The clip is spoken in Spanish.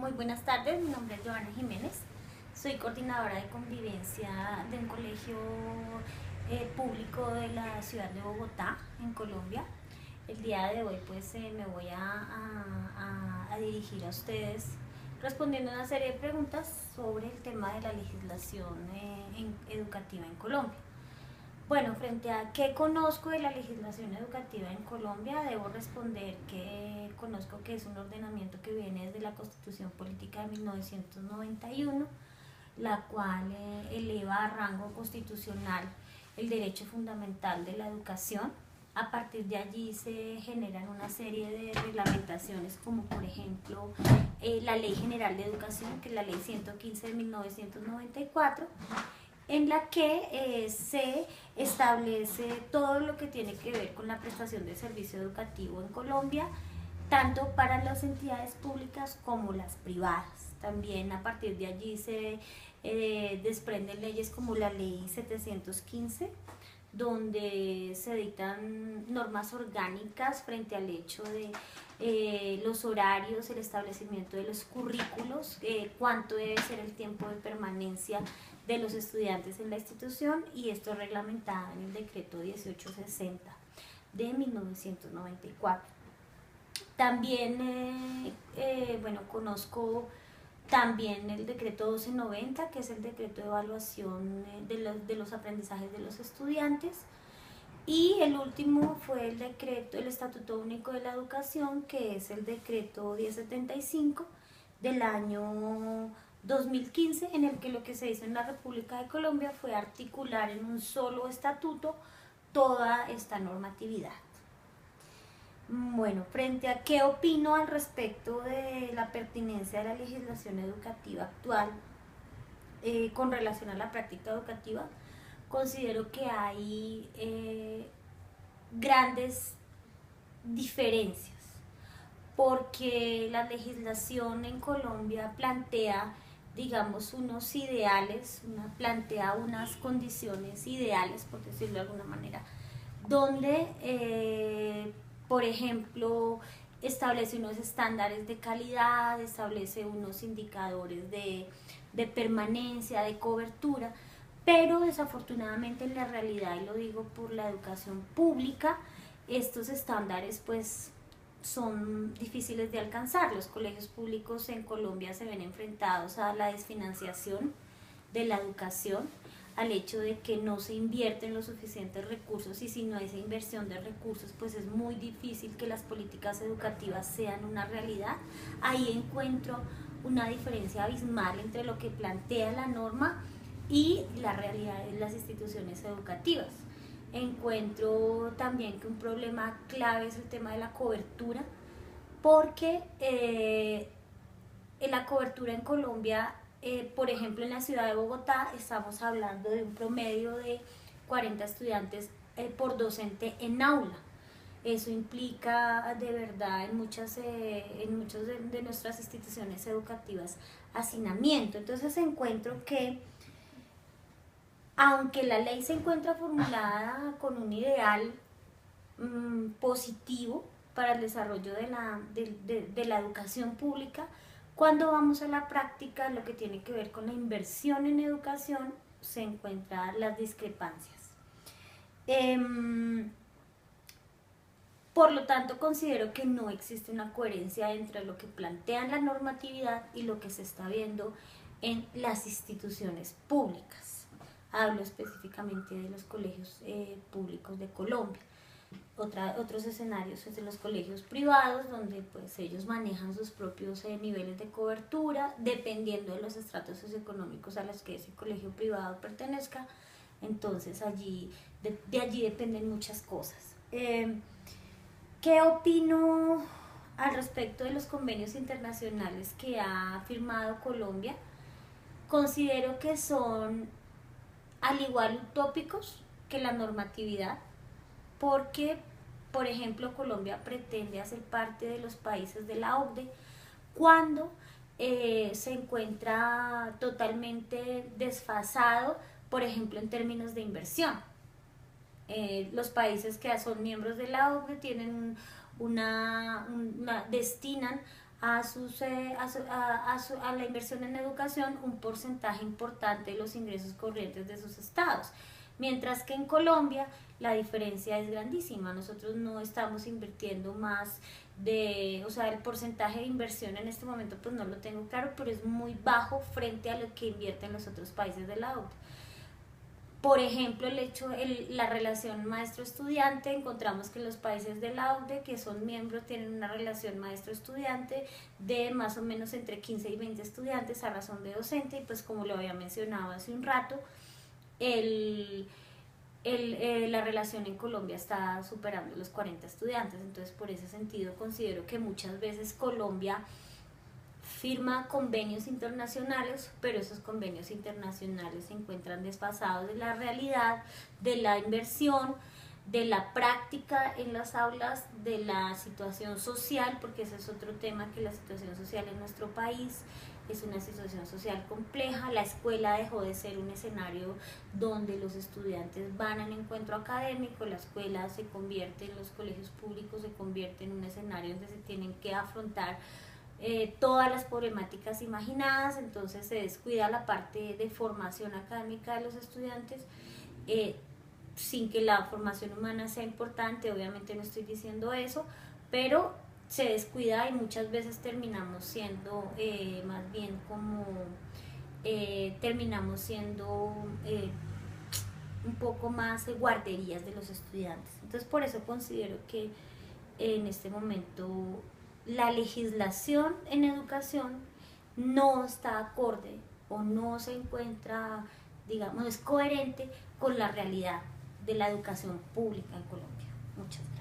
Muy buenas tardes, mi nombre es Joana Jiménez, soy coordinadora de convivencia de un colegio público de la ciudad de Bogotá, en Colombia. El día de hoy me voy a dirigir a ustedes respondiendo una serie de preguntas sobre el tema de la legislación educativa en Colombia. Bueno, frente a qué conozco de la legislación educativa en Colombia, debo responder que conozco que es un ordenamiento que viene desde la Constitución Política de 1991, la cual eleva a rango constitucional el derecho fundamental de la educación. A partir de allí se generan una serie de reglamentaciones, como por ejemplo la Ley General de Educación, que es la Ley 115 de 1994, en la que se establece todo lo que tiene que ver con la prestación de servicio educativo en Colombia, tanto para las entidades públicas como las privadas. También a partir de allí se desprenden leyes como la Ley 715, donde se dictan normas orgánicas frente al hecho de los horarios, el establecimiento de los currículos, cuánto debe ser el tiempo de permanencia de los estudiantes en la institución, y esto es reglamentado en el decreto 1860 de 1994. También, conozco también el decreto 1290, que es el decreto de evaluación de los aprendizajes de los estudiantes. Y el último fue el Estatuto Único de la Educación, que es el decreto 1075 del año 2015, en el que lo que se hizo en la República de Colombia fue articular en un solo estatuto toda esta normatividad. Bueno, frente a qué opino al respecto de la pertinencia de la legislación educativa actual con relación a la práctica educativa, considero que hay grandes diferencias, porque la legislación en Colombia plantea, digamos, unos ideales, plantea unas condiciones ideales, por decirlo de alguna manera, donde, por ejemplo, establece unos estándares de calidad, establece unos indicadores de permanencia, de cobertura, pero desafortunadamente en la realidad, y lo digo por la educación pública, estos estándares pues son difíciles de alcanzar. Los colegios públicos en Colombia se ven enfrentados a la desfinanciación de la educación, al hecho de que no se invierten los suficientes recursos, y si no hay esa inversión de recursos, pues es muy difícil que las políticas educativas sean una realidad. Ahí encuentro una diferencia abismal entre lo que plantea la norma y la realidad de las instituciones educativas. Encuentro también que un problema clave es el tema de la cobertura, porque en la cobertura en Colombia, por ejemplo en la ciudad de Bogotá, estamos hablando de un promedio de 40 estudiantes por docente en aula. Eso implica de verdad en muchas de nuestras instituciones educativas hacinamiento. Entonces encuentro que, aunque la ley se encuentra formulada con un ideal positivo para el desarrollo de la educación pública, cuando vamos a la práctica, lo que tiene que ver con la inversión en educación, se encuentran las discrepancias. Por lo tanto, considero que no existe una coherencia entre lo que plantean la normatividad y lo que se está viendo en las instituciones públicas. Hablo específicamente de los colegios públicos de Colombia. Otros escenarios es de los colegios privados, donde pues ellos manejan sus propios niveles de cobertura, dependiendo de los estratos socioeconómicos a los que ese colegio privado pertenezca. Entonces de allí dependen muchas cosas. ¿Qué opino al respecto de los convenios internacionales que ha firmado Colombia? Considero que son al igual utópicos que la normatividad, porque, por ejemplo, Colombia pretende hacer parte de los países de la OCDE cuando se encuentra totalmente desfasado, por ejemplo, en términos de inversión. Los países que son miembros de la OCDE tienen destinan a la inversión en educación un porcentaje importante de los ingresos corrientes de sus estados. Mientras que en Colombia la diferencia es grandísima. Nosotros no estamos invirtiendo más o sea, el porcentaje de inversión en este momento pues no lo tengo claro, pero es muy bajo frente a lo que invierten los otros países de la OCDE. Por ejemplo, la relación maestro-estudiante, encontramos que los países de la OCDE que son miembros tienen una relación maestro-estudiante de más o menos entre 15 y 20 estudiantes a razón de docente, y pues como lo había mencionado hace un rato, la relación en Colombia está superando los 40 estudiantes. Entonces por ese sentido considero que muchas veces Colombia firma convenios internacionales, pero esos convenios internacionales se encuentran desfasados de la realidad, de la inversión, de la práctica en las aulas, de la situación social, porque ese es otro tema, que la situación social en nuestro país es una situación social compleja. La escuela dejó de ser un escenario donde los estudiantes van a un encuentro académico, la escuela se convierte, en los colegios públicos se convierte en un escenario donde se tienen que afrontar todas las problemáticas imaginadas. Entonces se descuida la parte de formación académica de los estudiantes, sin que la formación humana sea importante, obviamente no estoy diciendo eso, pero se descuida y muchas veces terminamos siendo más bien como terminamos siendo un poco más guarderías de los estudiantes. Entonces por eso considero que en este momento la legislación en educación no está acorde o no se encuentra, digamos, es coherente con la realidad de la educación pública en Colombia. Muchas gracias.